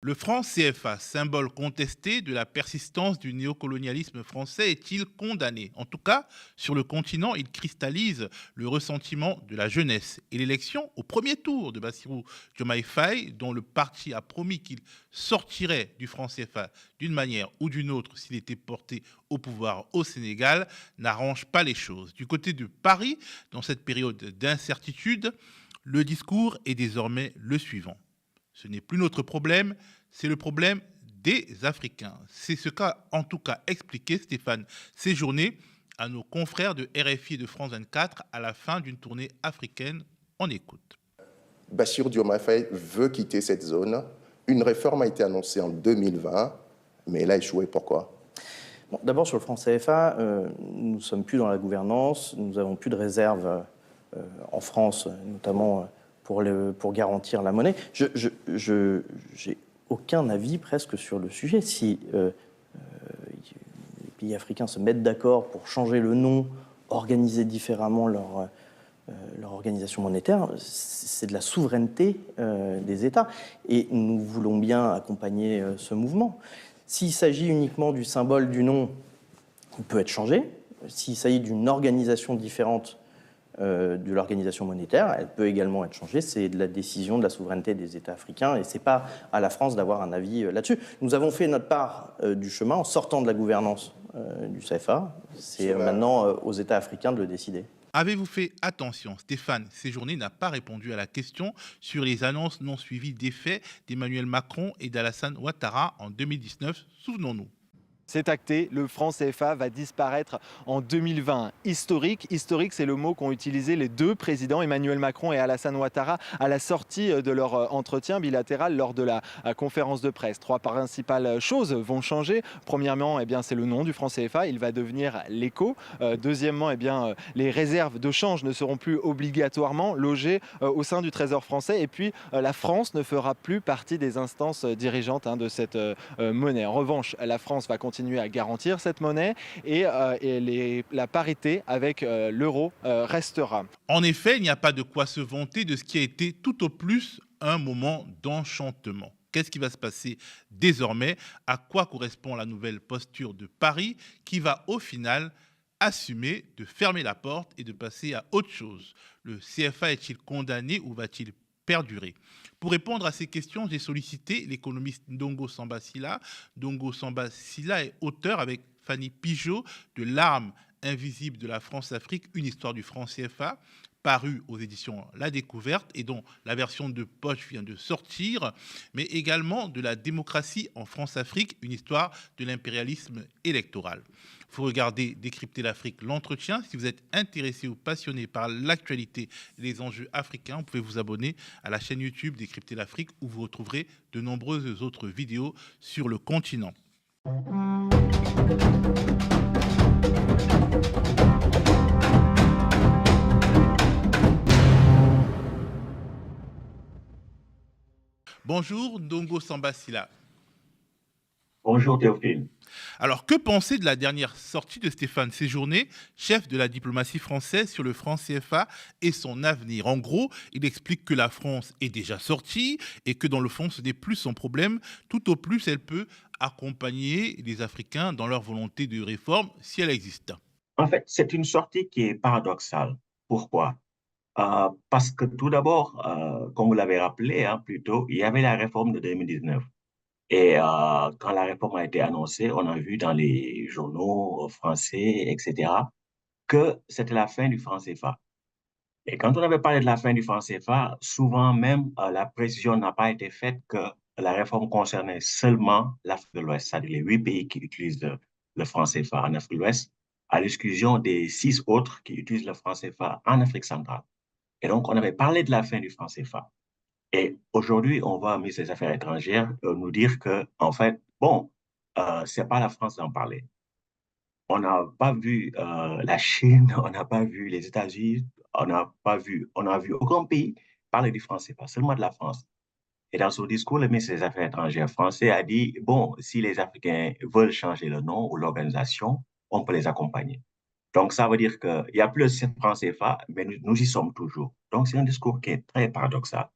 Le franc CFA, symbole contesté de la persistance du néocolonialisme français, est-il condamné? En tout cas, sur le continent, il cristallise le ressentiment de la jeunesse. Et l'élection au premier tour de Bassirou Diomaye Faye, dont le parti a promis qu'il sortirait du franc CFA d'une manière ou d'une autre s'il était porté au pouvoir au Sénégal, n'arrange pas les choses. Du côté de Paris, dans cette période d'incertitude, le discours est désormais le suivant. Ce n'est plus notre problème, c'est le problème des Africains. C'est ce qu'a en tout cas expliqué Stéphane Séjourné à nos confrères de RFI et de France 24 à la fin d'une tournée africaine. On écoute. Bachir Diomaye Faye veut quitter cette zone. Une réforme a été annoncée en 2020, mais elle a échoué. Pourquoi? Bon, d'abord, sur le franc CFA, nous ne sommes plus dans la gouvernance, nous n'avons plus de réserve en France, notamment pour garantir la monnaie. J'ai aucun avis presque sur le sujet. Si les pays africains se mettent d'accord pour changer le nom, organiser différemment leur organisation monétaire, c'est de la souveraineté des États. Et nous voulons bien accompagner ce mouvement. S'il s'agit uniquement du symbole du nom, il peut être changé. S'il s'agit d'une organisation différente de l'organisation monétaire, elle peut également être changée. C'est de la décision de la souveraineté des États africains et ce n'est pas à la France d'avoir un avis là-dessus. Nous avons fait notre part du chemin en sortant de la gouvernance du CFA. C'est maintenant aux États africains de le décider. Avez-vous fait attention? Stéphane Séjourné n'a pas répondu à la question sur les annonces non suivies d'effet d'Emmanuel Macron et d'Alassane Ouattara en 2019. Souvenons-nous. C'est acté, le franc CFA va disparaître en 2020. Historique, c'est le mot qu'ont utilisé les deux présidents, Emmanuel Macron et Alassane Ouattara, à la sortie de leur entretien bilatéral lors de la conférence de presse. Trois principales choses vont changer. Premièrement, c'est le nom du franc CFA, il va devenir l'éco. Deuxièmement, les réserves de change ne seront plus obligatoirement logées au sein du Trésor français. Et puis, la France ne fera plus partie des instances dirigeantes de cette monnaie. En revanche, la France va continuer à garantir cette monnaie et la parité avec l'euro restera. En effet, il n'y a pas de quoi se vanter de ce qui a été tout au plus un moment d'enchantement. Qu'est-ce qui va se passer désormais? À quoi correspond la nouvelle posture de Paris qui va au final assumer de fermer la porte et de passer à autre chose? Le CFA est-il condamné ou va-t-il perdurer? Pour répondre à ces questions, j'ai sollicité l'économiste Ndongo Samba Sylla. Ndongo Samba Sylla est auteur avec Fanny Pigeot de L'arme invisible de la France-Afrique, une histoire du franc CFA, paru aux éditions La Découverte et dont la version de poche vient de sortir, mais également de La démocratie en France-Afrique, une histoire de l'impérialisme électoral. Vous regardez Décrypter l'Afrique, l'entretien. Si vous êtes intéressé ou passionné par l'actualité et les enjeux africains, vous pouvez vous abonner à la chaîne YouTube Décrypter l'Afrique où vous retrouverez de nombreuses autres vidéos sur le continent. Bonjour, Ndongo Samba Sylla. Bonjour Théophile. Alors, que penser de la dernière sortie de Stéphane Séjourné, chef de la diplomatie française sur le franc CFA et son avenir? En gros, il explique que la France est déjà sortie et que dans le fond, ce n'est plus son problème. Tout au plus, elle peut accompagner les Africains dans leur volonté de réforme si elle existe. En fait, c'est une sortie qui est paradoxale. Pourquoi? Parce que tout d'abord, comme vous l'avez rappelé plus tôt, il y avait la réforme de 2019. Et quand la réforme a été annoncée, on a vu dans les journaux français, etc., que c'était la fin du franc CFA. Et quand on avait parlé de la fin du franc CFA, souvent même la précision n'a pas été faite que la réforme concernait seulement l'Afrique de l'Ouest, c'est-à-dire les 8 pays qui utilisent le franc CFA en Afrique de l'Ouest, à l'exclusion des 6 autres qui utilisent le franc CFA en Afrique centrale. Et donc, on avait parlé de la fin du franc CFA. Et aujourd'hui, on va, au ministre des Affaires étrangères, nous dire que, en fait, bon, c'est pas la France d'en parler. On n'a pas vu la Chine, on n'a pas vu les États-Unis, on n'a vu aucun pays parler du français, pas seulement de la France. Et dans son discours, le ministre des Affaires étrangères français a dit, bon, si les Africains veulent changer le nom ou l'organisation, on peut les accompagner. Donc, ça veut dire qu'il n'y a plus le franc CFA, mais nous y sommes toujours. Donc, c'est un discours qui est très paradoxal.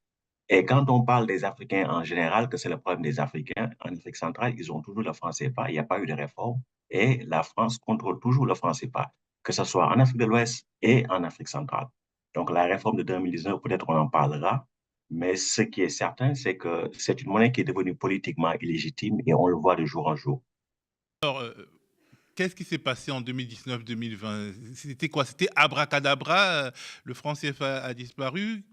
Et quand on parle des Africains en général, que c'est le problème des Africains, en Afrique centrale, ils ont toujours le franc CFA, il n'y a pas eu de réforme, et la France contrôle toujours le franc CFA, que ce soit en Afrique de l'Ouest et en Afrique centrale. Donc la réforme de 2019, peut-être on en parlera, mais ce qui est certain, c'est que c'est une monnaie qui est devenue politiquement illégitime et on le voit de jour en jour. Alors, qu'est-ce qui s'est passé en 2019-2020? C'était quoi? C'était abracadabra, le franc CFA a disparu.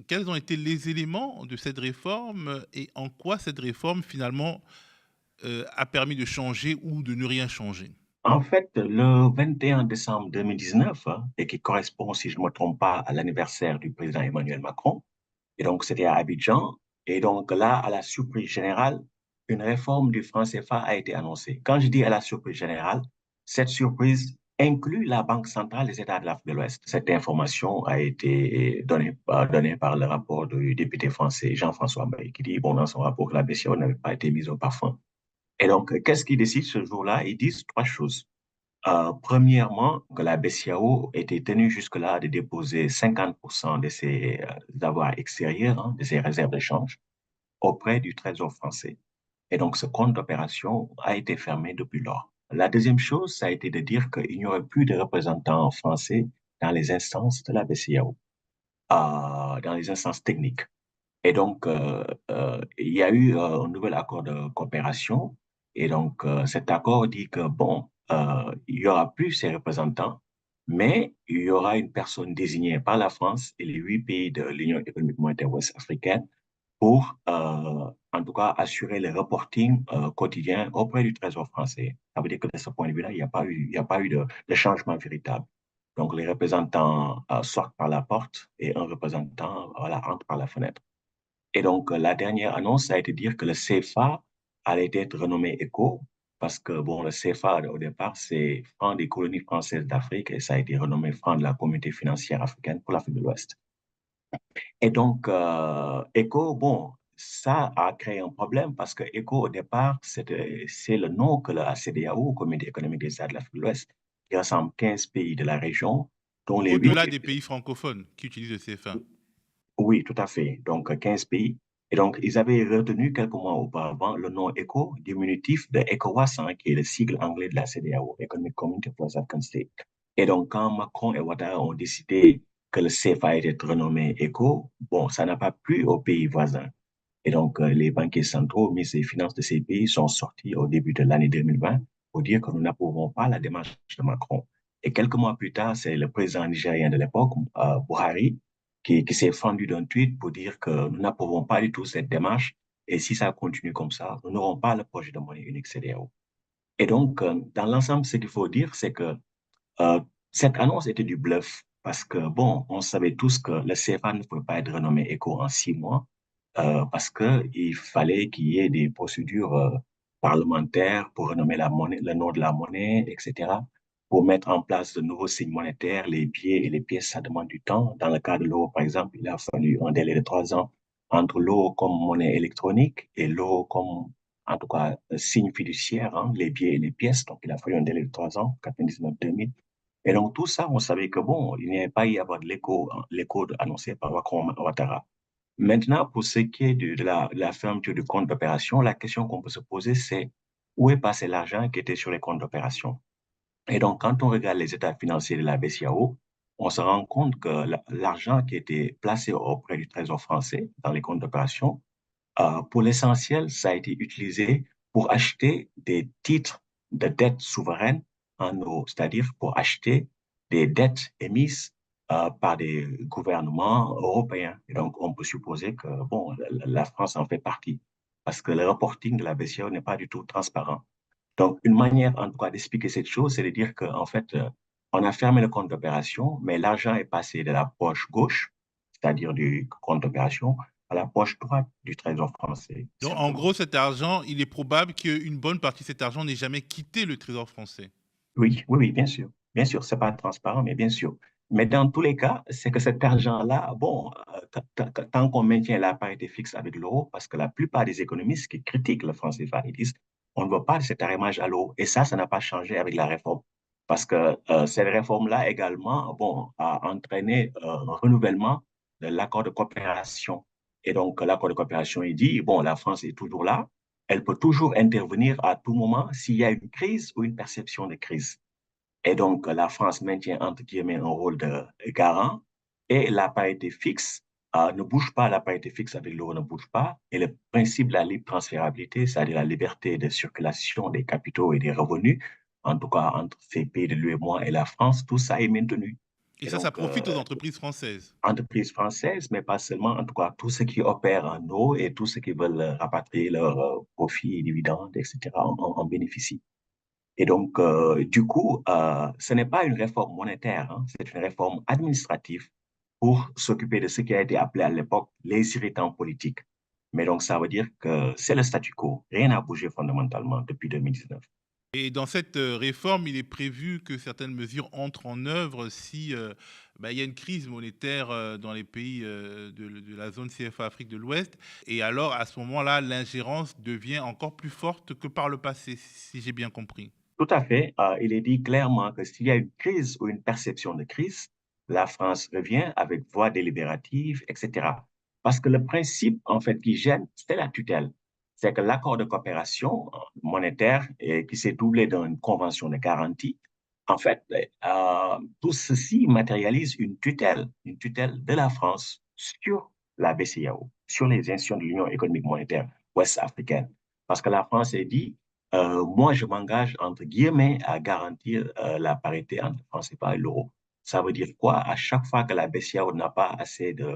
Quels ont été les éléments de cette réforme et en quoi cette réforme finalement a permis de changer ou de ne rien changer? En fait, le 21 décembre 2019, hein, et qui correspond, si je ne me trompe pas, à l'anniversaire du président Emmanuel Macron, et donc c'était à Abidjan, et donc là, à la surprise générale, une réforme du franc CFA a été annoncée. Quand je dis à la surprise générale, cette surprise inclut la Banque centrale des États de l'Afrique de l'Ouest. Cette information a été donnée par le rapport du député français Jean-François Mbaye, qui dit, bon, dans son rapport, que la BCEAO n'avait pas été mise au parfum. Et donc, qu'est-ce qu'ils décident ce jour-là? Ils disent trois choses. Premièrement, que la BCEAO était tenue jusque-là de déposer 50% de ses avoirs extérieurs, hein, de ses réserves de change, auprès du Trésor français. Et donc, ce compte d'opération a été fermé depuis lors. La deuxième chose, ça a été de dire qu'il n'y aurait plus de représentants français dans les instances de la BCEAO, dans les instances techniques. Et donc, il y a eu un nouvel accord de coopération. Et donc, cet accord dit que, bon, il y aura plus ces représentants, mais il y aura une personne désignée par la France et les 8 pays de l'Union économique monétaire ouest-africaine pour, en tout cas, assurer le reporting quotidien auprès du Trésor français. Ça veut dire que de ce point de vue-là, il n'y a pas eu de changement véritable. Donc, les représentants sortent par la porte et un représentant voilà, entre par la fenêtre. Et donc, la dernière annonce, ça a été de dire que le CFA allait être renommé ECO, parce que, bon, le CFA, au départ, c'est franc des colonies françaises d'Afrique, et ça a été renommé franc de la Communauté financière africaine pour l'Afrique de l'Ouest. Et donc, ECO, bon, ça a créé un problème, parce que ECO, au départ, c'est le nom que la CEDEAO, Communauté économique des États de l'Afrique de l'Ouest, qui rassemble 15 pays de la région, dont les 8... Au-delà des pays francophones qui utilisent le CFA. Oui, tout à fait. Donc, 15 pays. Et donc, ils avaient retenu quelques mois auparavant le nom ECO, diminutif de ECOWAS, hein, qui est le sigle anglais de la CEDEAO, Economic Community of West African States. Et donc, quand Macron et Ouattara ont décidé que le CFA était renommé ECO, bon, ça n'a pas plu aux pays voisins. Et donc, les banquiers centraux, ministres des Finances de ces pays sont sortis au début de l'année 2020 pour dire que nous n'approuvons pas la démarche de Macron. Et quelques mois plus tard, c'est le président nigérien de l'époque, Buhari, qui s'est fendu d'un tweet pour dire que nous n'approuvons pas du tout cette démarche et si ça continue comme ça, nous n'aurons pas le projet de monnaie unique CEDEAO. Et donc, dans l'ensemble, ce qu'il faut dire, c'est que euh, cette annonce était du bluff parce que, bon, on savait tous que le CFA ne pouvait pas être renommé ECO en 6 mois parce qu'il fallait qu'il y ait des procédures parlementaires pour renommer la monnaie, le nom de la monnaie, etc. Pour mettre en place de nouveaux signes monétaires, les billets et les pièces, ça demande du temps. Dans le cas de l'euro, par exemple, il a fallu un délai de 3 ans entre l'euro comme monnaie électronique et l'euro comme, en tout cas, signe fiduciaire, hein, les billets et les pièces. Donc, il a fallu un délai de 3 ans, 99-2000. Et donc, tout ça, on savait que, bon, il n'y avait pas y avoir de l'écho annoncé par Macron Ouattara. Maintenant, pour ce qui est de la fermeture du compte d'opération, la question qu'on peut se poser, c'est où est passé l'argent qui était sur les comptes d'opération? Et donc, quand on regarde les états financiers de la BCEAO, on se rend compte que l'argent qui était placé auprès du Trésor français dans les comptes d'opération, pour l'essentiel, ça a été utilisé pour acheter des titres de dette souveraine en euros, c'est-à-dire pour acheter des dettes émises par des gouvernements européens. Et donc, on peut supposer que, bon, la France en fait partie, parce que le reporting de la BCEAO n'est pas du tout transparent. Donc, une manière, en tout cas, d'expliquer cette chose, c'est de dire qu'en fait, on a fermé le compte d'opération, mais l'argent est passé de la poche gauche, c'est-à-dire du compte d'opération, à la poche droite du Trésor français. Donc, en Simplement. gros, cet argent, il est probable qu'une bonne partie de cet argent n'ait jamais quitté le Trésor français. Oui, oui, oui, bien sûr. Bien sûr, c'est pas transparent, mais bien sûr. Mais dans tous les cas, c'est que cet argent-là, bon, tant qu'on maintient la parité fixe avec l'euro, parce que la plupart des économistes qui critiquent le franc CFA, ils disent on ne veut pas de cet arrémage à l'euro. Et ça n'a pas changé avec la réforme. Parce que cette réforme-là également, bon, a entraîné un renouvellement de l'accord de coopération. Et donc, l'accord de coopération, il dit, bon, la France est toujours là, elle peut toujours intervenir à tout moment s'il y a une crise ou une perception de crise. Et donc, la France maintient, entre guillemets, un rôle de garant et la parité fixe ne bouge pas, la parité fixe avec l'euro ne bouge pas. Et le principe de la libre transférabilité, c'est-à-dire la liberté de circulation des capitaux et des revenus, en tout cas entre ces pays de l'UEMOA et la France, tout ça est maintenu. Et Et ça donc, profite aux entreprises françaises. entreprises françaises, mais pas seulement, en tout cas, tous ceux qui opèrent en eau et tous ceux qui veulent rapatrier leurs profits et dividendes, etc., en bénéficient. Et donc, du coup, ce n'est pas une réforme monétaire, hein, c'est une réforme administrative pour s'occuper de ce qui a été appelé à l'époque les irritants politiques. Mais donc, ça veut dire que c'est le statu quo. Rien n'a bougé fondamentalement depuis 2019. Et dans cette réforme, il est prévu que certaines mesures entrent en œuvre si il y a une crise monétaire dans les pays de la zone CFA Afrique de l'Ouest. Et alors, à ce moment-là, l'ingérence devient encore plus forte que par le passé, si j'ai bien compris. Tout à fait. Il est dit clairement que s'il y a une crise ou une perception de crise, la France revient avec voix délibérative, etc. Parce que le principe, en fait, qui gêne, c'est la tutelle. C'est que l'accord de coopération monétaire qui s'est doublé d'une convention de garantie, en fait, tout ceci matérialise une tutelle de la France sur la BCEAO, sur les institutions de l'Union économique monétaire ouest-africaine. Parce que la France est dit, moi, je m'engage, entre guillemets, à garantir la parité entre le franc CFA et l'euro. Ça veut dire quoi? À chaque fois que la BCEAO n'a pas assez de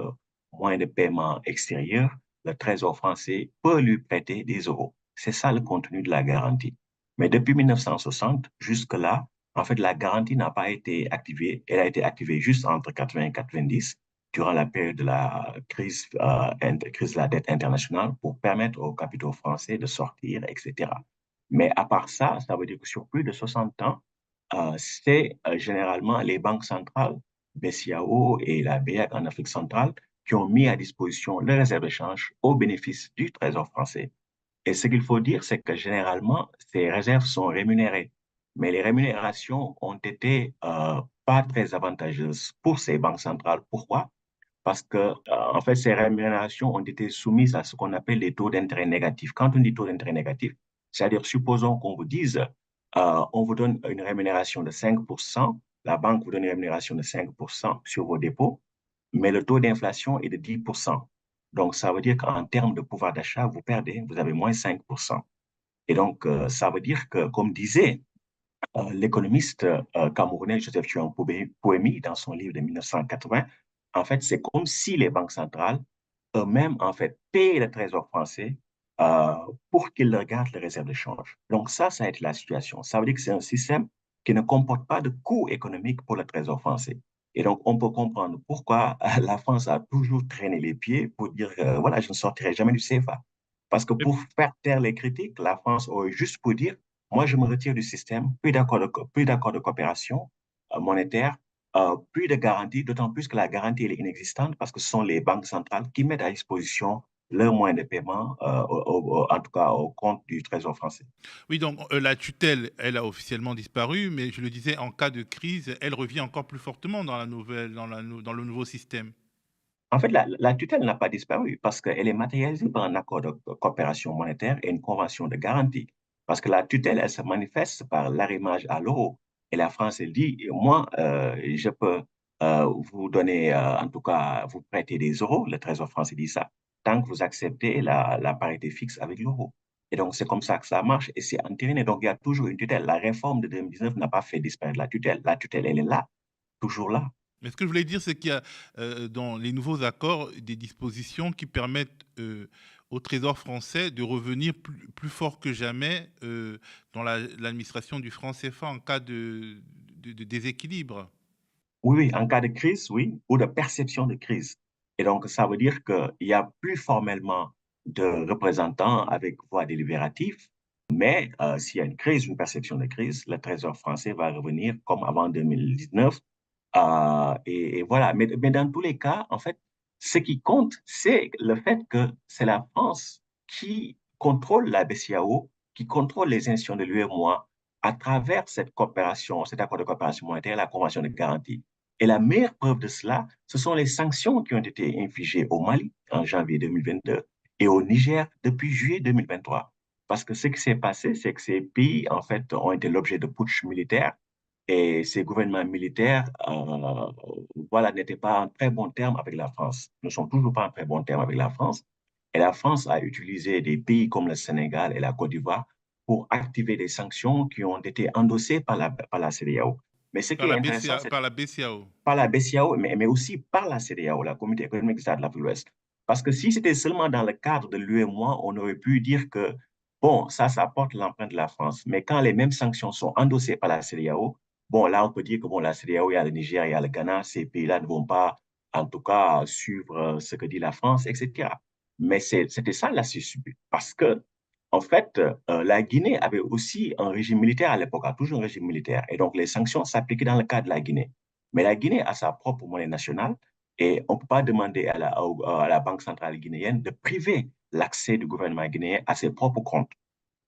moyens de paiement extérieurs, le Trésor français peut lui prêter des euros. C'est ça le contenu de la garantie. Mais depuis 1960, jusque-là, en fait, la garantie n'a pas été activée. Elle a été activée juste entre 80 et 90, durant la période de la crise de la dette internationale, pour permettre aux capitaux français de sortir, etc. Mais à part ça, ça veut dire que sur plus de 60 ans, c'est généralement les banques centrales, BCAO et la BEAC en Afrique centrale, qui ont mis à disposition les réserves de change au bénéfice du Trésor français. Et ce qu'il faut dire, c'est que généralement, ces réserves sont rémunérées. Mais les rémunérations ont été pas très avantageuses pour ces banques centrales. Pourquoi? Parce que, en fait, ces rémunérations ont été soumises à ce qu'on appelle les taux d'intérêt négatifs. Quand on dit taux d'intérêt négatif, c'est-à-dire, supposons qu'on vous dise, on vous donne une rémunération de 5%, la banque vous donne une rémunération de 5% sur vos dépôts, mais le taux d'inflation est de 10%. Donc, ça veut dire qu'en termes de pouvoir d'achat, vous perdez, vous avez moins 5%. Et donc, ça veut dire que, comme disait l'économiste camerounais Joseph Thion Poemi dans son livre de 1980, en fait, c'est comme si les banques centrales eux-mêmes, en fait, payaient le Trésor français euh, pour qu'il leur garde les réserves de change. Donc ça a été la situation. Ça veut dire que c'est un système qui ne comporte pas de coût économique pour le Trésor français. Et donc, on peut comprendre pourquoi la France a toujours traîné les pieds pour dire, voilà, je ne sortirai jamais du CFA. Parce que pour faire taire les critiques, la France aurait juste pour dire, moi, je me retire du système, plus d'accord de coopération monétaire, plus de garantie, d'autant plus que la garantie elle est inexistante parce que ce sont les banques centrales qui mettent à disposition leurs moyens de paiement, en tout cas au compte du Trésor français. Oui, donc la tutelle, elle a officiellement disparu, mais je le disais, en cas de crise, elle revient encore plus fortement dans la nouvelle, dans le nouveau système. En fait, la tutelle n'a pas disparu parce qu'elle est matérialisée par un accord de coopération monétaire et une convention de garantie. Parce que la tutelle, elle se manifeste par l'arrimage à l'euro. Et la France, elle dit, moi, je peux vous donner, en tout cas, vous prêter des euros. Le Trésor français dit ça, tant que vous acceptez la parité fixe avec l'euro. Et donc, c'est comme ça que ça marche et c'est entériné. Donc, il y a toujours une tutelle. La réforme de 2019 n'a pas fait disparaître la tutelle. La tutelle, elle est là, toujours là. Mais ce que je voulais dire, c'est qu'il y a dans les nouveaux accords des dispositions qui permettent au Trésor français de revenir plus fort que jamais dans l'administration du franc CFA en cas de déséquilibre. Oui, oui, en cas de crise, oui, ou de perception de crise. Et donc, ça veut dire qu'il n'y a plus formellement de représentants avec voix délibérative, mais s'il y a une crise, une perception de crise, le Trésor français va revenir comme avant 2019. Et voilà. Mais dans tous les cas, en fait, ce qui compte, c'est le fait que c'est la France qui contrôle la BCEAO, qui contrôle les institutions de l'UEMOA à travers cette coopération, cet accord de coopération monétaire, la convention de garantie. Et la meilleure preuve de cela, ce sont les sanctions qui ont été infligées au Mali en janvier 2022 et au Niger depuis juillet 2023. Parce que ce qui s'est passé, c'est que ces pays, en fait, ont été l'objet de putsch militaires et ces gouvernements militaires, voilà, n'étaient pas en très bons termes avec la France, ne sont toujours pas en très bons termes avec la France. Et la France a utilisé des pays comme le Sénégal et la Côte d'Ivoire pour activer des sanctions qui ont été endossées par la CEDEAO. Mais ce qui est intéressant, c'est Par la BCAO. par la BCAO, mais aussi par la CEDEAO, la Communauté économique des États de l'Afrique de l'Ouest. Parce que si c'était seulement dans le cadre de l'UEMOA, on aurait pu dire que, bon, ça porte l'empreinte de la France. Mais quand les mêmes sanctions sont endossées par la CEDEAO, bon, là, on peut dire que, bon, la CEDEAO, il y a le Niger, il y a le Ghana, ces pays-là ne vont pas, en tout cas, suivre ce que dit la France, etc. Mais c'était ça la suspicion. Parce que, en fait, la Guinée avait aussi un régime militaire à l'époque, a toujours un régime militaire. Et donc, les sanctions s'appliquaient dans le cas de la Guinée. Mais la Guinée a sa propre monnaie nationale et on ne peut pas demander à la Banque centrale guinéenne de priver l'accès du gouvernement guinéen à ses propres comptes.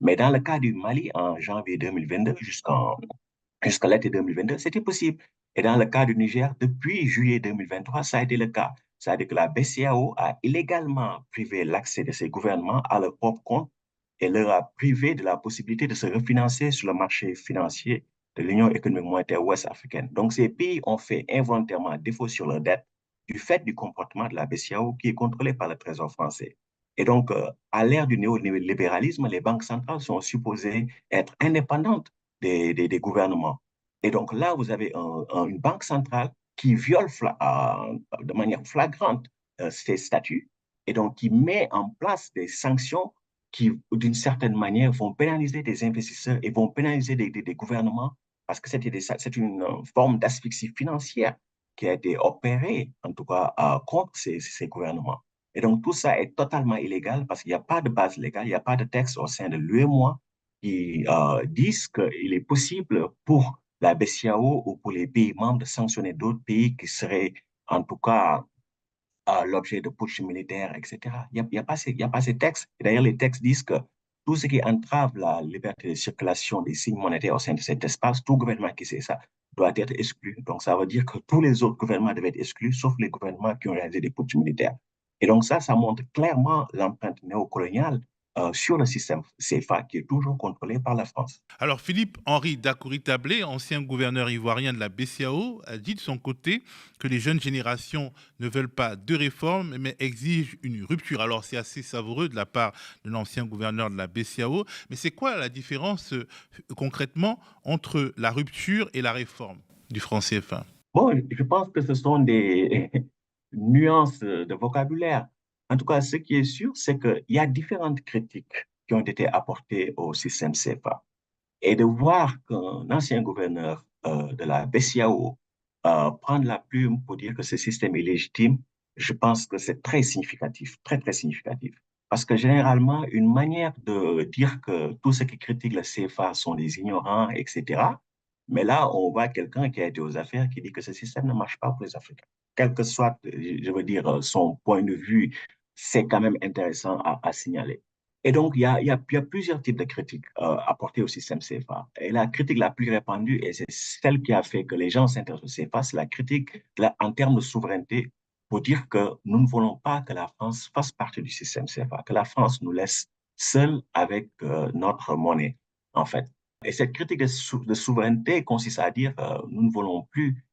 Mais dans le cas du Mali, en janvier 2022 jusqu'à l'été 2022, c'était possible. Et dans le cas du Niger, depuis juillet 2023, ça a été le cas. C'est-à-dire que la BCAO a illégalement privé l'accès de ces gouvernements à leurs propres comptes et leur a privé de la possibilité de se refinancer sur le marché financier de l'Union économique monétaire ouest africaine. Donc, ces pays ont fait involontairement défaut sur leurs dettes du fait du comportement de la BCAO qui est contrôlé par le Trésor français. Et donc, à l'ère du néolibéralisme, les banques centrales sont supposées être indépendantes des gouvernements. Et donc là, vous avez une banque centrale qui viole de manière flagrante ces statuts et donc qui met en place des sanctions qui, d'une certaine manière, vont pénaliser des investisseurs et vont pénaliser des gouvernements parce que c'est une forme d'asphyxie financière qui a été opérée, en tout cas, contre ces gouvernements. Et donc, tout ça est totalement illégal parce qu'il n'y a pas de base légale, il n'y a pas de texte au sein de l'UEMOA qui disent qu'il est possible pour la BCAO ou pour les pays membres de sanctionner d'autres pays qui seraient, en tout cas, l'objet de putsch militaires, etc. Il n'y a pas ces textes. D'ailleurs, les textes disent que tout ce qui entrave la liberté de circulation des signes monétaires au sein de cet espace, tout gouvernement qui sait ça, doit être exclu. Donc, ça veut dire que tous les autres gouvernements devaient être exclus, sauf les gouvernements qui ont réalisé des putsch militaires. Et donc, ça montre clairement l'empreinte néocoloniale sur le système CFA qui est toujours contrôlé par la France. Alors Philippe-Henri Dacoury-Tablé, ancien gouverneur ivoirien de la BCAO, a dit de son côté que les jeunes générations ne veulent pas de réformes, mais exigent une rupture. Alors c'est assez savoureux de la part de l'ancien gouverneur de la BCAO, mais c'est quoi la différence concrètement entre la rupture et la réforme du franc CFA? Bon, je pense que ce sont des nuances de vocabulaire. En tout cas, ce qui est sûr, c'est qu'il y a différentes critiques qui ont été apportées au système CFA. Et de voir qu'un ancien gouverneur de la BCAO prendre la plume pour dire que ce système est légitime, je pense que c'est très significatif, très, très significatif. Parce que généralement, une manière de dire que tous ceux qui critiquent le CFA sont des ignorants, etc. Mais là, on voit quelqu'un qui a été aux affaires qui dit que ce système ne marche pas pour les Africains. Quel que soit, je veux dire, son point de vue, c'est quand même intéressant à signaler. Et donc, il y a plusieurs types de critiques apportées au système CFA. Et la critique la plus répandue, et c'est celle qui a fait que les gens s'intéressent au CFA, c'est la critique en termes de souveraineté pour dire que nous ne voulons pas que la France fasse partie du système CFA, que la France nous laisse seuls avec notre monnaie, en fait. Et cette critique de souveraineté consiste à dire nous ne voulons plus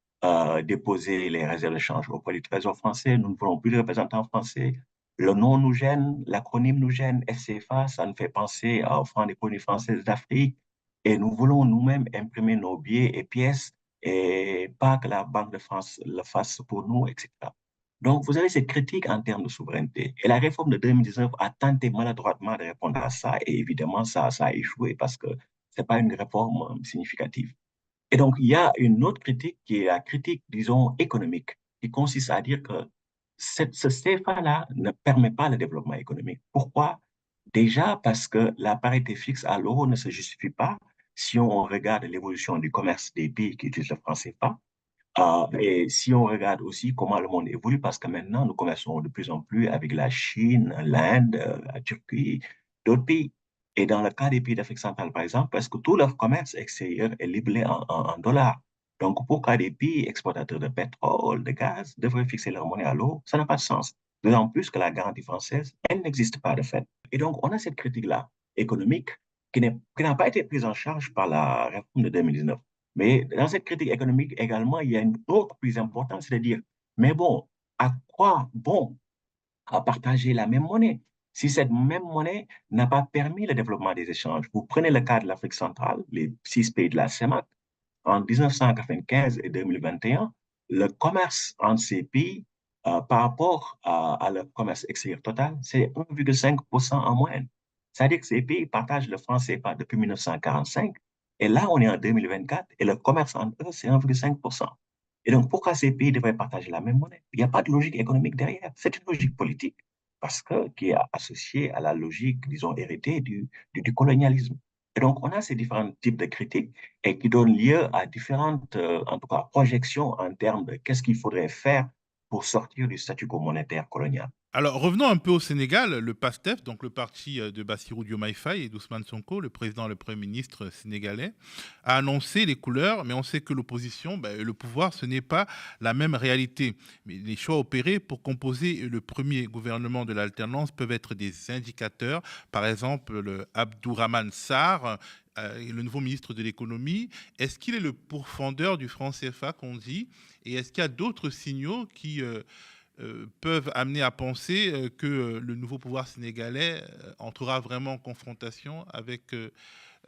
déposer les réserves de change auprès du Trésor français, nous ne voulons plus de représentants français, le nom nous gêne, l'acronyme nous gêne, FCFA, ça nous fait penser au franc des colonies françaises d'Afrique. Et nous voulons nous-mêmes imprimer nos billets et pièces et pas que la Banque de France le fasse pour nous, etc. Donc, vous avez cette critique en termes de souveraineté. Et la réforme de 2019 a tenté maladroitement de répondre à ça. Et évidemment, ça a échoué parce que ce n'est pas une réforme significative. Et donc, il y a une autre critique qui est la critique, disons, économique, qui consiste à dire que ce CFA-là ne permet pas le développement économique. Pourquoi? Déjà parce que la parité fixe à l'euro ne se justifie pas si on regarde l'évolution du commerce des pays qui utilisent le franc CFA. Et si on regarde aussi comment le monde évolue, parce que maintenant, nous commerçons de plus en plus avec la Chine, l'Inde, la Turquie, d'autres pays. Et dans le cas des pays d'Afrique centrale, par exemple, parce que tout leur commerce extérieur est libellé en dollars. Donc, pourquoi des pays exportateurs de pétrole, de gaz, devraient fixer leur monnaie à l'euro? Ça n'a pas de sens. D'autant plus que la garantie française, elle n'existe pas de fait. Et donc, on a cette critique-là économique qui n'a pas été prise en charge par la réforme de 2019. Mais dans cette critique économique également, il y a une autre plus importante, c'est-à-dire, mais bon, à quoi bon à partager la même monnaie? Si cette même monnaie n'a pas permis le développement des échanges, vous prenez le cas de l'Afrique centrale, les 6 pays de la CEMAC, en 1995 et 2021, le commerce entre ces pays par rapport à leur commerce extérieur total, c'est 1,5% en moyenne. C'est-à-dire que ces pays partagent le franc CFA depuis 1945 et là, on est en 2024 et le commerce entre eux, c'est 1,5%. Et donc, pourquoi ces pays devraient partager la même monnaie? Il n'y a pas de logique économique derrière. C'est une logique politique parce que, qui est associée à la logique, disons, héritée du colonialisme. Et donc, on a ces différents types de critiques et qui donnent lieu à différentes, en tout cas, projections en termes de qu'est-ce qu'il faudrait faire pour sortir du statu quo monétaire colonial. Alors, revenons un peu au Sénégal. Le PASTEF, donc le parti de Bassirou Diomaye Faye et d'Ousmane Sonko, le président et le Premier ministre sénégalais, a annoncé les couleurs, mais on sait que l'opposition, le pouvoir, ce n'est pas la même réalité. Mais les choix opérés pour composer le premier gouvernement de l'alternance peuvent être des indicateurs. Par exemple, le Abdourahmane Sarr, le nouveau ministre de l'économie, est-ce qu'il est le pourfendeur du franc CFA qu'on dit? Et est-ce qu'il y a d'autres signaux qui peuvent amener à penser que le nouveau pouvoir sénégalais entrera vraiment en confrontation avec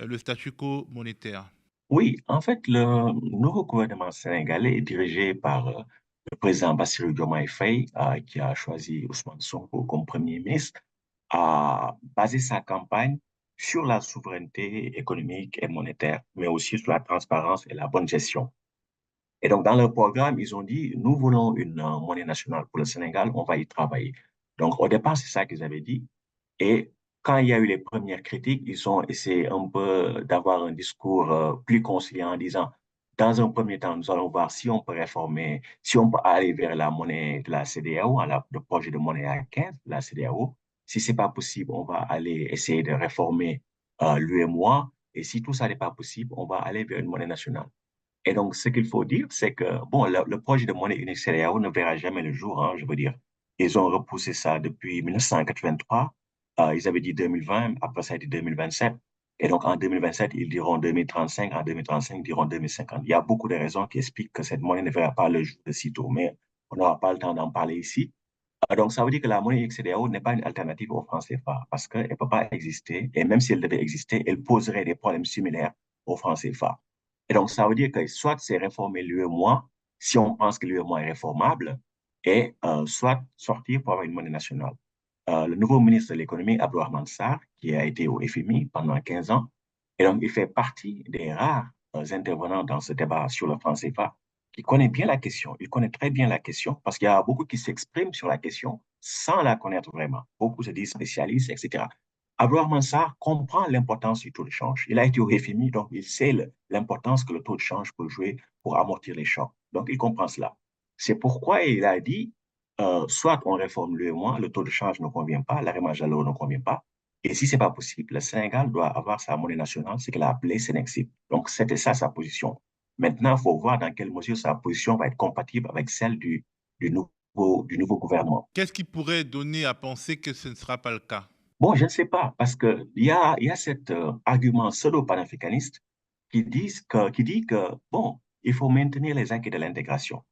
le statu quo monétaire? Oui, en fait, le nouveau gouvernement sénégalais est dirigé par le président Bassirou Diomaye Faye, qui a choisi Ousmane Sonko comme Premier ministre, a basé sa campagne sur la souveraineté économique et monétaire, mais aussi sur la transparence et la bonne gestion. Et donc, dans leur programme, ils ont dit, nous voulons une monnaie nationale pour le Sénégal, on va y travailler. Donc, au départ, c'est ça qu'ils avaient dit. Et quand il y a eu les premières critiques, ils ont essayé un peu d'avoir un discours plus conciliant en disant, dans un premier temps, nous allons voir si on peut réformer, si on peut aller vers la monnaie de la CEDEAO, le projet de monnaie à 15 de la CEDEAO. Si c'est pas possible, on va aller essayer de réformer l'UEMOA. Et si tout ça n'est pas possible, on va aller vers une monnaie nationale. Et donc, ce qu'il faut dire, c'est que, bon, le projet de monnaie unique CEDEAO ne verra jamais le jour, hein, je veux dire. Ils ont repoussé ça depuis 1983. Ils avaient dit 2020, après ça a été 2027. Et donc, en 2027, ils diront 2035, en 2035, ils diront 2050. Il y a beaucoup de raisons qui expliquent que cette monnaie ne verra pas le jour de sitôt, mais on n'aura pas le temps d'en parler ici. Donc, ça veut dire que la monnaie unique CEDEAO n'est pas une alternative au franc CFA parce qu'elle ne peut pas exister. Et même si elle devait exister, elle poserait des problèmes similaires au franc CFA. Et donc, ça veut dire que soit c'est réformer l'UEMOA, si on pense que l'UEMOA est réformable, et soit sortir pour avoir une monnaie nationale. Le nouveau ministre de l'économie, Abdourahmane Sarr, qui a été au FMI pendant 15 ans, et donc il fait partie des rares intervenants dans ce débat sur le franc CFA qui connaît bien la question. Il connaît très bien la question parce qu'il y a beaucoup qui s'expriment sur la question sans la connaître vraiment. Beaucoup se disent spécialistes, etc. Abdourahmane Sarr comprend l'importance du taux de change. Il a été au FMI, donc il sait l'importance que le taux de change peut jouer pour amortir les chocs. Donc il comprend cela. C'est pourquoi il a dit, soit on réforme l'UEMOA, le taux de change ne convient pas, l'arrimage à l'euro ne convient pas, et si ce n'est pas possible, le Sénégal doit avoir sa monnaie nationale, ce qu'il a appelé Sénexit. Donc c'était ça sa position. Maintenant, il faut voir dans quelle mesure sa position va être compatible avec celle du nouveau gouvernement. Qu'est-ce qui pourrait donner à penser que ce ne sera pas le cas? Bon, je ne sais pas, parce qu'il y a cet argument pseudo-panafricaniste qui dit que, bon, il faut maintenir les acquis de l'intégration.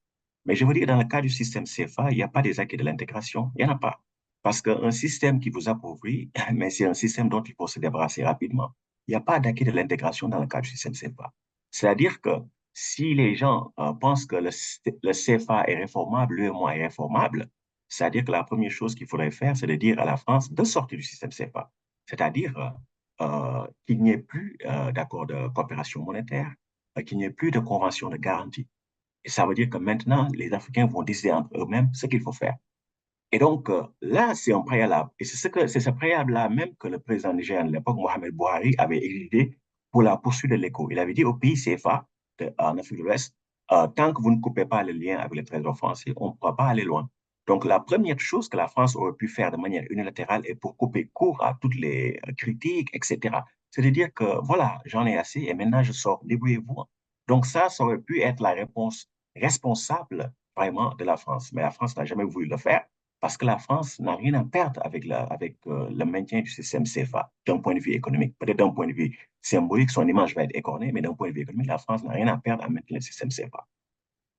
Mais je veux dire, dans le cas du système CFA, il n'y a pas des acquis de l'intégration, il n'y en a pas. Parce qu'un système qui vous appauvrit, mais c'est un système dont il faut se débarrasser rapidement. Il n'y a pas d'acquis de l'intégration dans le cas du système CFA. C'est-à-dire que si les gens pensent que le CFA est réformable, l'UEMOA est réformable, c'est-à-dire que la première chose qu'il faudrait faire, c'est de dire à la France de sortir du système CFA. C'est-à-dire qu'il n'y ait plus d'accord de coopération monétaire, qu'il n'y ait plus de convention de garantie. Et ça veut dire que maintenant, les Africains vont décider entre eux-mêmes ce qu'il faut faire. Et donc, là, c'est un préalable. Et c'est ce préalable-là même que le président nigérian de l'époque, Mohamed Bouhari, avait exigé pour la poursuite de l'écho. Il avait dit au pays CFA, en Afrique de l'Ouest, tant que vous ne coupez pas le lien avec le trésor français, on ne pourra pas aller loin. Donc, la première chose que la France aurait pu faire de manière unilatérale est pour couper court à toutes les critiques, etc. C'est de dire que, voilà, j'en ai assez et maintenant je sors, débrouillez-vous. Donc ça aurait pu être la réponse responsable vraiment de la France. Mais la France n'a jamais voulu le faire parce que la France n'a rien à perdre avec le maintien du système CFA d'un point de vue économique. Peut-être d'un point de vue symbolique, son image va être écornée, mais d'un point de vue économique, la France n'a rien à perdre à maintenir le système CFA.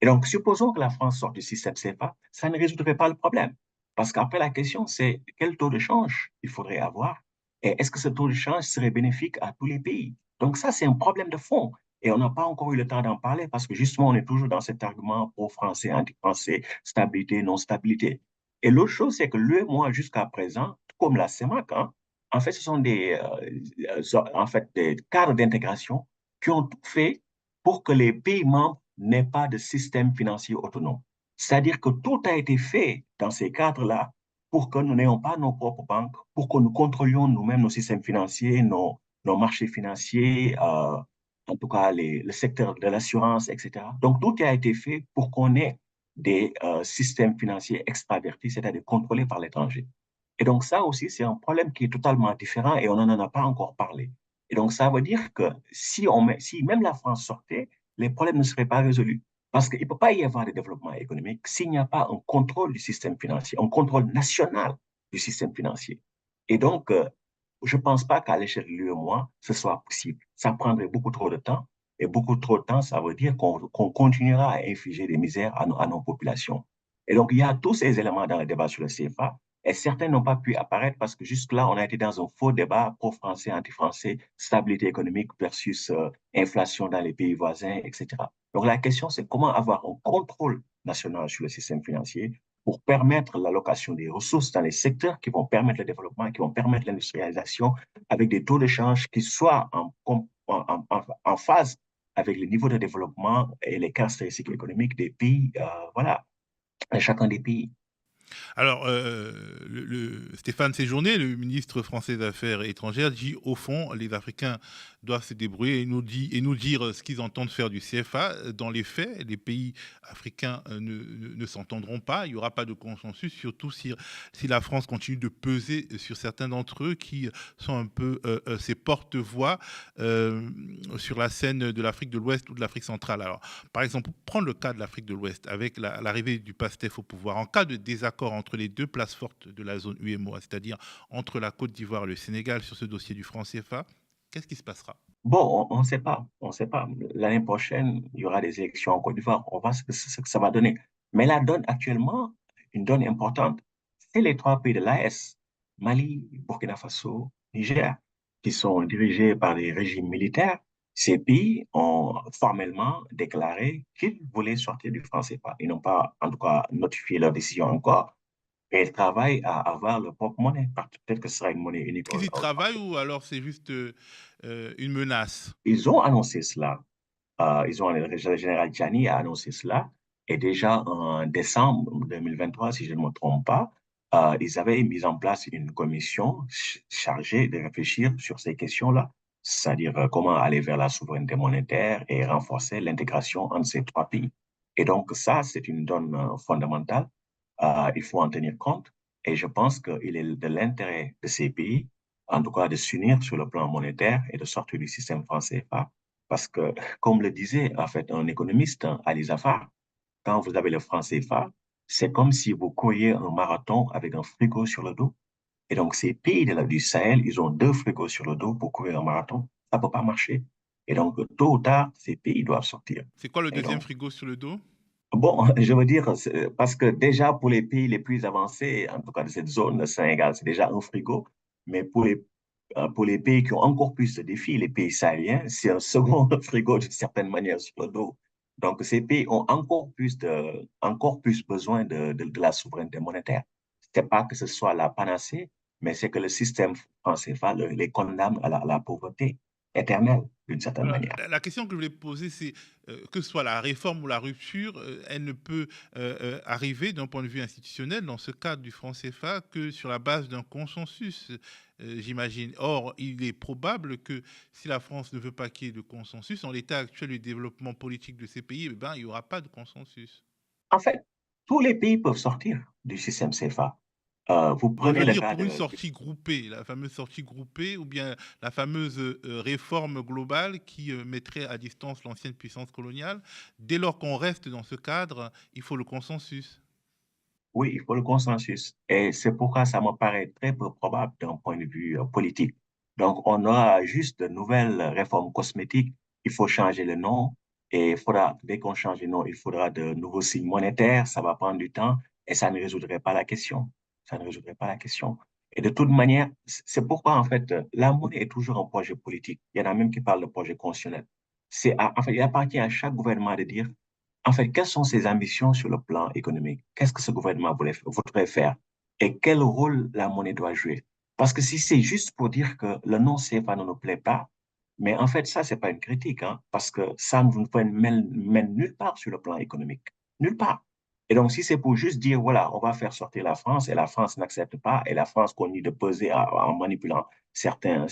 Et donc, supposons que la France sorte du système CFA, ça ne résoudrait pas le problème. Parce qu'après, la question, c'est quel taux de change il faudrait avoir et est-ce que ce taux de change serait bénéfique à tous les pays? Donc, ça, c'est un problème de fond. Et on n'a pas encore eu le temps d'en parler parce que justement, on est toujours dans cet argument pro-français, anti-français, stabilité, non-stabilité. Et l'autre chose, c'est que moi, jusqu'à présent, comme la CEMAC, hein, en fait, ce sont des cadres d'intégration qui ont tout fait pour que les pays membres n'aient pas de système financier autonome. C'est-à-dire que tout a été fait dans ces cadres-là pour que nous n'ayons pas nos propres banques, pour que nous contrôlions nous-mêmes nos systèmes financiers, nos marchés financiers, en tout cas le secteur de l'assurance, etc. Donc, tout a été fait pour qu'on ait des systèmes financiers extravertis, c'est-à-dire contrôlés par l'étranger. Et donc, ça aussi, c'est un problème qui est totalement différent et on n'en a pas encore parlé. Et donc, ça veut dire que si même la France sortait, les problèmes ne seraient pas résolus. Parce qu'il ne peut pas y avoir de développement économique s'il n'y a pas un contrôle du système financier, un contrôle national du système financier. Et donc, je ne pense pas qu'à l'échelle de l'UEMOA, ce soit possible. Ça prendrait beaucoup trop de temps. Et beaucoup trop de temps, ça veut dire qu'on continuera à infliger des misères à nos populations. Et donc, il y a tous ces éléments dans le débat sur le CFA. Et certains n'ont pas pu apparaître parce que jusque-là, on a été dans un faux débat pro-français, anti-français, stabilité économique versus inflation dans les pays voisins, etc. Donc la question, c'est comment avoir un contrôle national sur le système financier pour permettre l'allocation des ressources dans les secteurs qui vont permettre le développement, qui vont permettre l'industrialisation avec des taux de change qui soient en phase avec le niveau de développement et les caractéristiques économiques des pays, voilà, de chacun des pays. Alors, Stéphane Séjourné, le ministre français des Affaires étrangères, dit au fond, les Africains doivent se débrouiller et nous dire ce qu'ils entendent faire du CFA. Dans les faits, les pays africains ne s'entendront pas. Il n'y aura pas de consensus, surtout si la France continue de peser sur certains d'entre eux qui sont un peu ces porte-voix sur la scène de l'Afrique de l'Ouest ou de l'Afrique centrale. Alors, par exemple, prendre le cas de l'Afrique de l'Ouest avec l'arrivée du PASTEF au pouvoir. En cas de désaccord entre les deux places fortes de la zone UEMOA, c'est-à-dire entre la Côte d'Ivoire et le Sénégal sur ce dossier du franc CFA, qu'est-ce qui se passera? Bon, on ne sait pas. On ne sait pas. L'année prochaine, il y aura des élections en Côte d'Ivoire. On va voir ce que ça va donner. Mais la donne actuellement, une donne importante, c'est les trois pays de l'AES, Mali, Burkina Faso, Niger, qui sont dirigés par des régimes militaires. Ces pays ont formellement déclaré qu'ils voulaient sortir du franc CFA. Ils n'ont pas, en tout cas, notifié leur décision encore. Et ils travaillent à avoir leur propre monnaie. Peut-être que ce sera une monnaie unique. Est-ce qu'ils y travaillent ou alors c'est juste une menace? Ils ont annoncé cela. Le général Tchani a annoncé cela. Et déjà en décembre 2023, si je ne me trompe pas, ils avaient mis en place une commission chargée de réfléchir sur ces questions-là, c'est-à-dire comment aller vers la souveraineté monétaire et renforcer l'intégration entre ces trois pays. Et donc ça, c'est une donne fondamentale. Il faut en tenir compte. Et je pense qu'il est de l'intérêt de ces pays, en tout cas, de s'unir sur le plan monétaire et de sortir du système franc CFA. Parce que, comme le disait en fait un économiste, Ali Zafar, quand vous avez le franc CFA, c'est comme si vous couriez un marathon avec un frigo sur le dos. Et donc, ces pays du Sahel, ils ont deux frigos sur le dos pour courir un marathon. Ça ne peut pas marcher. Et donc, tôt ou tard, ces pays doivent sortir. C'est quoi le Et deuxième donc, frigo sur le dos? bon, je veux dire, parce que déjà pour les pays les plus avancés, en tout cas de cette zone, le Sénégal, c'est déjà un frigo, mais pour les pays qui ont encore plus de défis, les pays sahéliens, c'est un second frigo d'une certaine manière sur le dos. Donc ces pays ont encore plus besoin de la souveraineté monétaire. C'est pas que ce soit la panacée, mais c'est que le système français les condamne à la pauvreté éternelle d'une certaine Alors, manière. la question que je voulais poser, c'est que ce soit la réforme ou la rupture, elle ne peut arriver d'un point de vue institutionnel dans ce cadre du franc CFA que sur la base d'un consensus, j'imagine. Or, il est probable que si la France ne veut pas qu'il y ait de consensus, en l'état actuel du développement politique de ces pays, eh ben, il n'y aura pas de consensus. En fait, tous les pays peuvent sortir du système CFA. Vous prenez voulez le dire cas pour une de... sortie groupée, la fameuse sortie groupée, ou bien la fameuse réforme globale qui mettrait à distance l'ancienne puissance coloniale. Dès lors qu'on reste dans ce cadre, il faut le consensus. Oui, il faut le consensus. Et c'est pourquoi ça me paraît très peu probable d'un point de vue politique. Donc, on aura juste de nouvelles réformes cosmétiques. Il faut changer le nom. Et il faudra, dès qu'on change le nom, il faudra de nouveaux signes monétaires. Ça va prendre du temps et ça ne résoudrait pas la question. Ça ne résoudrait pas la question. Et de toute manière, c'est pourquoi, en fait, la monnaie est toujours un projet politique. Il y en a même qui parlent de projet constitutionnel. En fait, il appartient à chaque gouvernement de dire en fait, quelles sont ses ambitions sur le plan économique? Qu'est-ce que ce gouvernement voudrait faire? Et quel rôle la monnaie doit jouer? Parce que si c'est juste pour dire que le non CFA ne nous plaît pas, mais en fait, ça, c'est pas une critique, hein, parce que ça ne vous mène nulle part sur le plan économique. Nulle part. Et donc, si c'est pour juste dire, voilà, on va faire sortir la France et la France n'accepte pas et la France continue de peser en manipulant certains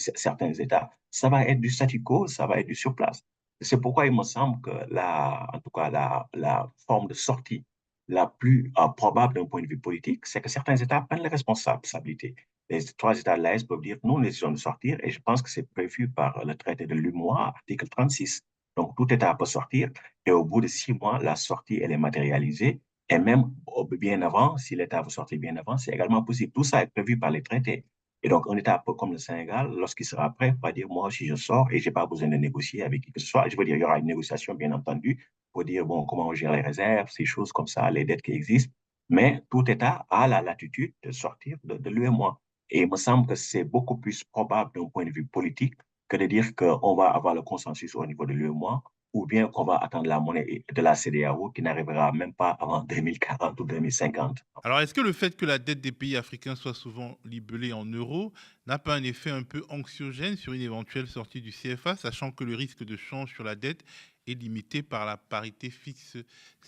États, ça va être du statu quo, ça va être du surplace. C'est pourquoi il me semble que en tout cas, la forme de sortie la plus probable d'un point de vue politique, c'est que certains États prennent les responsabilités. Les trois États de l'Est peuvent dire, nous, nous décidons de sortir, et je pense que c'est prévu par le traité de l'UMOA, article 36. Donc, tout État peut sortir, et au bout de 6 mois, la sortie, elle est matérialisée, et même bien avant, si l'État veut sortir bien avant, c'est également possible. Tout ça est prévu par les traités. Et donc, un État un peu comme le Sénégal, lorsqu'il sera prêt, va dire, moi, si je sors et je n'ai pas besoin de négocier avec qui que ce soit, je veux dire, il y aura une négociation, bien entendu, pour dire, bon, comment on gère les réserves, ces choses comme ça, les dettes qui existent. Mais tout État a la latitude de sortir de l'UEMOA. Et il me semble que c'est beaucoup plus probable d'un point de vue politique que de dire qu'on va avoir le consensus au niveau de l'UEMOA ou bien qu'on va attendre la monnaie de la CEDEAO qui n'arrivera même pas avant 2040 ou 2050. Alors, est-ce que le fait que la dette des pays africains soit souvent libellée en euros n'a pas un effet un peu anxiogène sur une éventuelle sortie du CFA, sachant que le risque de change sur la dette est limité par la parité fixe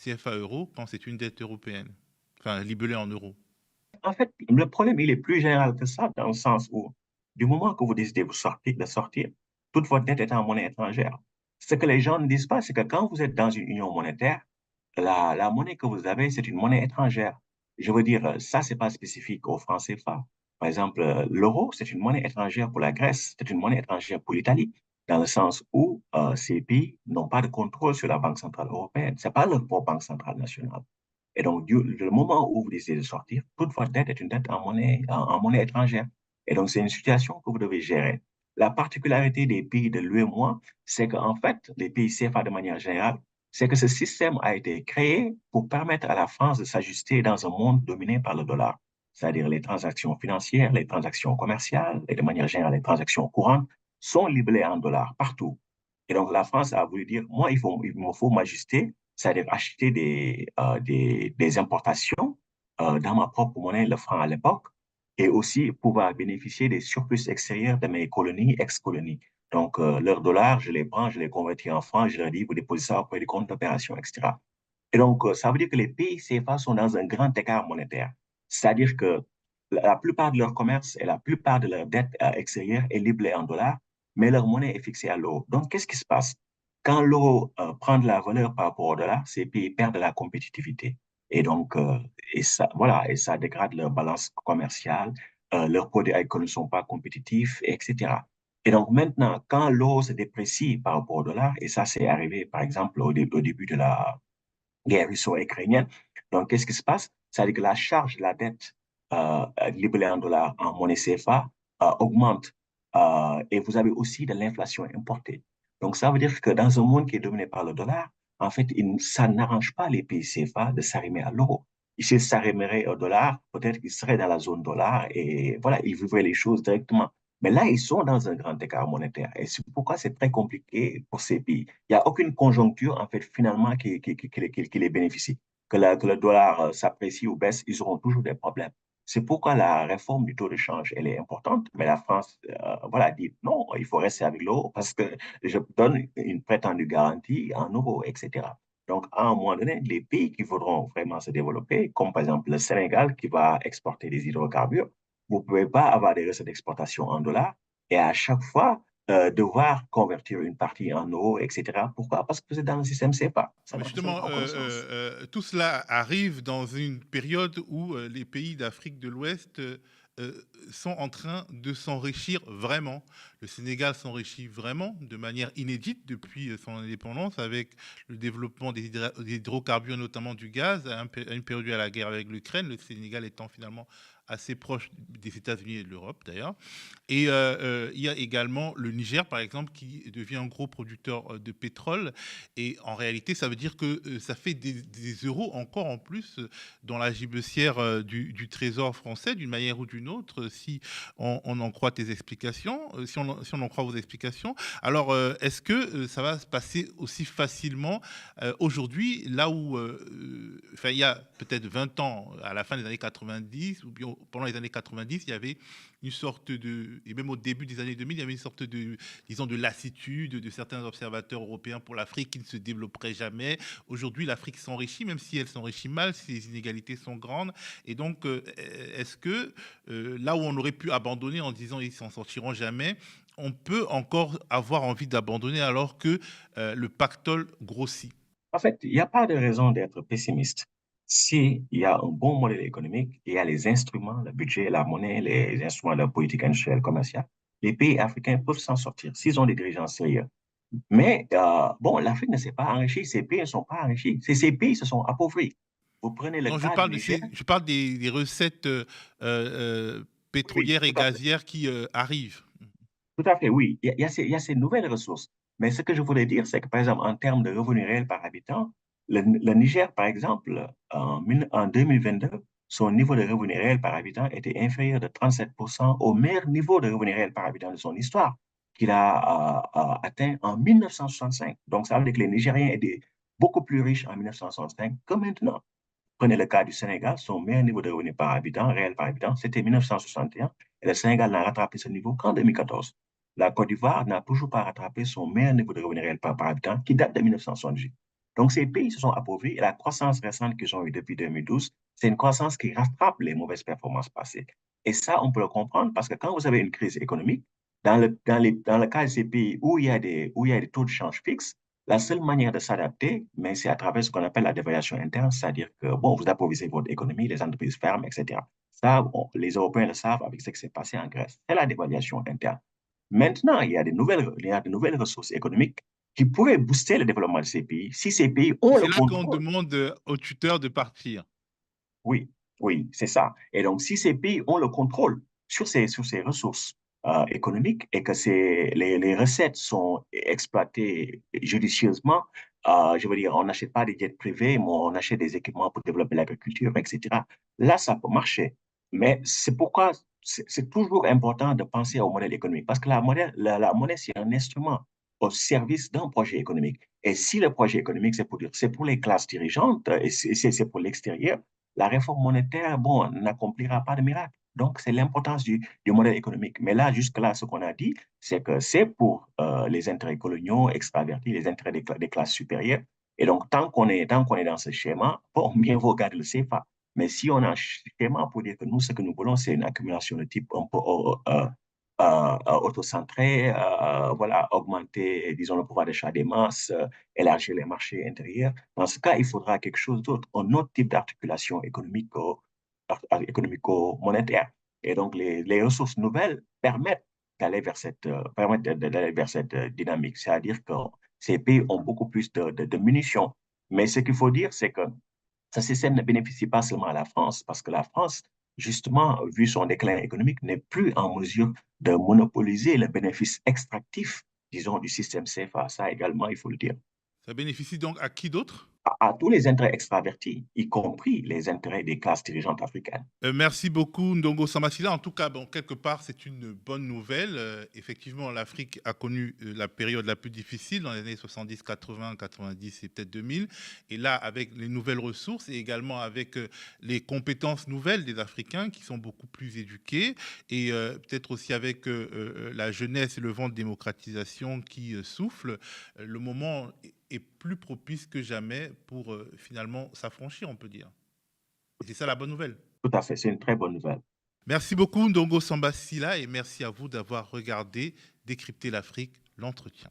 CFA-euro quand c'est une dette européenne, enfin libellée en euros? En fait, le problème, il est plus général que ça, dans le sens où, du moment que vous décidez de sortir, toute votre dette est en monnaie étrangère. Ce que les gens ne disent pas, c'est que quand vous êtes dans une union monétaire, la monnaie que vous avez, c'est une monnaie étrangère. Je veux dire, ça, c'est pas spécifique aux francs CFA. Par exemple, l'euro, c'est une monnaie étrangère pour la Grèce, c'est une monnaie étrangère pour l'Italie, dans le sens où ces pays n'ont pas de contrôle sur la Banque centrale européenne. C'est pas leur propre Banque centrale nationale. Et donc, le moment où vous décidez de sortir, toute votre dette est une dette en monnaie étrangère. Et donc, c'est une situation que vous devez gérer. La particularité des pays de l'UEMOA, c'est qu'en fait, les pays CFA de manière générale, c'est que ce système a été créé pour permettre à la France de s'ajuster dans un monde dominé par le dollar. C'est-à-dire les transactions financières, les transactions commerciales et de manière générale les transactions courantes sont libellées en dollars partout. Et donc la France a voulu dire, moi, il me faut m'ajuster, c'est-à-dire acheter des importations dans ma propre monnaie, le franc à l'époque, et aussi pouvoir bénéficier des surplus extérieurs de mes colonies, ex-colonies. Donc, leurs dollars, je les prends, je les convertis en francs, je leur dis, vous déposez ça auprès des comptes d'opération, etc. Et donc, ça veut dire que les pays CFA sont dans un grand écart monétaire. C'est-à-dire que la plupart de leur commerce et la plupart de leur dette extérieure est livrée en dollars, mais leur monnaie est fixée à l'euro. Donc, qu'est-ce qui se passe? Quand l'euro prend de la valeur par rapport au dollar, ces pays perdent de la compétitivité. Et donc, voilà, et ça dégrade leur balance commerciale, leurs produits agricoles ne sont pas compétitifs, etc. Et donc maintenant, quand l'euro se déprécie par rapport au dollar, et ça c'est arrivé par exemple au début de la guerre russo-ukrainienne, donc qu'est-ce qui se passe? C'est-à-dire que la charge de la dette libellée en dollars en monnaie CFA augmente et vous avez aussi de l'inflation importée. Donc ça veut dire que dans un monde qui est dominé par le dollar, en fait, ça n'arrange pas les pays CFA de s'arrimer à l'euro. S'ils s'arrimeraient au dollar, peut-être qu'ils seraient dans la zone dollar et voilà, ils vivraient les choses directement. Mais là, ils sont dans un grand écart monétaire. Et c'est pourquoi c'est très compliqué pour ces pays. Il n'y a aucune conjoncture, en fait, finalement, qui les bénéficie. Que le dollar s'apprécie ou baisse, ils auront toujours des problèmes. C'est pourquoi la réforme du taux de change, elle est importante. Mais la France, voilà, dit non, il faut rester avec l'euro parce que je donne une prétendue garantie en euros, etc. Donc, à un moment donné, les pays qui voudront vraiment se développer, comme par exemple le Sénégal qui va exporter des hydrocarbures, vous ne pouvez pas avoir des recettes d'exportation en dollars et à chaque fois devoir convertir une partie en euros, etc. Pourquoi? Parce que vous êtes dans le système CFA. Ça Mais n'a justement, absolument aucun sens. tout cela arrive dans une période où les pays d'Afrique de l'Ouest euh, sont en train de s'enrichir vraiment. Le Sénégal s'enrichit vraiment de manière inédite depuis son indépendance avec le développement des hydrocarbures, notamment du gaz, à une période à la guerre avec l'Ukraine, le Sénégal étant finalement assez proche des États-Unis et de l'Europe d'ailleurs. Et il y a également le Niger, par exemple, qui devient un gros producteur de pétrole. Et en réalité, ça veut dire que ça fait des euros encore en plus dans la gibecière du Trésor français, d'une manière ou d'une autre, si on en croit tes explications, si on en croit vos explications. Alors, est-ce que ça va se passer aussi facilement aujourd'hui, là où, il y a peut-être 20 ans, à la fin des années 90, ou bien pendant les années 90, il y avait une sorte de, et même au début des années 2000, il y avait une sorte de, disons, de lassitude de certains observateurs européens pour l'Afrique qui ne se développerait jamais. Aujourd'hui, l'Afrique s'enrichit, même si elle s'enrichit mal, si les inégalités sont grandes. Et donc, est-ce que là où on aurait pu abandonner en disant ils s'en sortiront jamais, on peut encore avoir envie d'abandonner alors que le pactole grossit? En fait, il n'y a pas de raison d'être pessimiste. S'il y a un bon modèle économique, il y a les instruments, le budget, la monnaie, les instruments de la politique industrielle commerciale, les pays africains peuvent s'en sortir s'ils ont des dirigeants sérieux. Mais bon, l'Afrique ne s'est pas enrichie, ces pays ne sont pas enrichis, ces pays se sont appauvris. Vous prenez le Non, cas du Niger. je parle des recettes Oui, pétrolières et tout à fait. gazières qui arrivent. Tout à fait, oui. Il y a ces nouvelles ressources. Mais ce que je voulais dire, c'est que, par exemple, en termes de revenus réels par habitant, le Niger, par exemple, en 2022, son niveau de revenus réels par habitant était inférieur de 37% au meilleur niveau de revenus réels par habitant de son histoire, qu'il a atteint en 1965. Donc, ça veut dire que les Nigériens étaient beaucoup plus riches en 1965 que maintenant. Prenez le cas du Sénégal, son meilleur niveau de revenus par habitant, réel par habitant, c'était 1961, et le Sénégal n'a rattrapé ce niveau qu'en 2014. La Côte d'Ivoire n'a toujours pas rattrapé son meilleur niveau de revenus réel par habitant, qui date de 1978. Donc, ces pays se sont appauvris et la croissance récente qu'ils ont eue depuis 2012, c'est une croissance qui rattrape les mauvaises performances passées. Et ça, on peut le comprendre parce que quand vous avez une crise économique, dans le cas de ces pays où il y a des taux de change fixes, la seule manière de s'adapter, mais c'est à travers ce qu'on appelle la dévaluation interne, c'est-à-dire que, bon, vous appauvrissez votre économie, les entreprises ferment, etc. Ça, les Européens le savent avec ce qui s'est passé en Grèce. C'est la dévaluation interne. Maintenant, il y a de nouvelles ressources économiques qui pourraient booster le développement de ces pays si ces pays Et ont c'est le là qu'on contrôle. demande aux tuteurs de partir. Oui, oui, c'est ça. Et donc, si ces pays ont le contrôle sur ces ressources économiques et que les recettes sont exploitées judicieusement, je veux dire, on n'achète pas des jets privés, mais on achète des équipements pour développer l'agriculture, etc. Là, ça peut marcher. Mais c'est pourquoi c'est toujours important de penser au modèle économique, parce que la monnaie, c'est un instrument au service d'un projet économique. Et si le projet économique, c'est pour les classes dirigeantes et c'est pour l'extérieur, la réforme monétaire, bon, n'accomplira pas de miracle. Donc, c'est l'importance du modèle économique. Mais là, jusque-là, ce qu'on a dit, c'est que c'est pour les intérêts coloniaux, extravertis, les intérêts des classes supérieures. Et donc, tant qu'on est dans ce schéma, bon, mieux vaut garder le CFA. Mais si on a un schéma pour dire que nous, ce que nous voulons, c'est une accumulation de type un peu autocentré, voilà, augmenter, disons, le pouvoir d'achat des masses, élargir les marchés intérieurs. Dans ce cas, il faudra quelque chose d'autre, un autre type d'articulation économico-monétaire. Et donc, les ressources nouvelles permettent d'aller vers cette dynamique. C'est-à-dire que ces pays ont beaucoup plus de munitions. Mais ce qu'il faut dire, c'est que ce système ne bénéficie pas seulement à la France, parce que la France, justement, vu son déclin économique, n'est plus en mesure de monopoliser le bénéfice extractif, disons, du système CFA. Ça également, il faut le dire. Ça bénéficie donc à qui d'autre? À tous les intérêts extravertis, y compris les intérêts des classes dirigeantes africaines. Merci beaucoup, Ndongo Samasila. En tout cas, bon, quelque part, c'est une bonne nouvelle. Effectivement, l'Afrique a connu la période la plus difficile dans les années 70, 80, 90 et peut-être 2000. Et là, avec les nouvelles ressources et également avec les compétences nouvelles des Africains qui sont beaucoup plus éduqués et peut-être aussi avec la jeunesse et le vent de démocratisation qui souffle, le moment est plus propice que jamais pour finalement s'affranchir, on peut dire. Et c'est ça la bonne nouvelle. Tout à fait, c'est une très bonne nouvelle. Merci beaucoup Ndongo Samba Sylla et merci à vous d'avoir regardé Décrypter l'Afrique, l'entretien.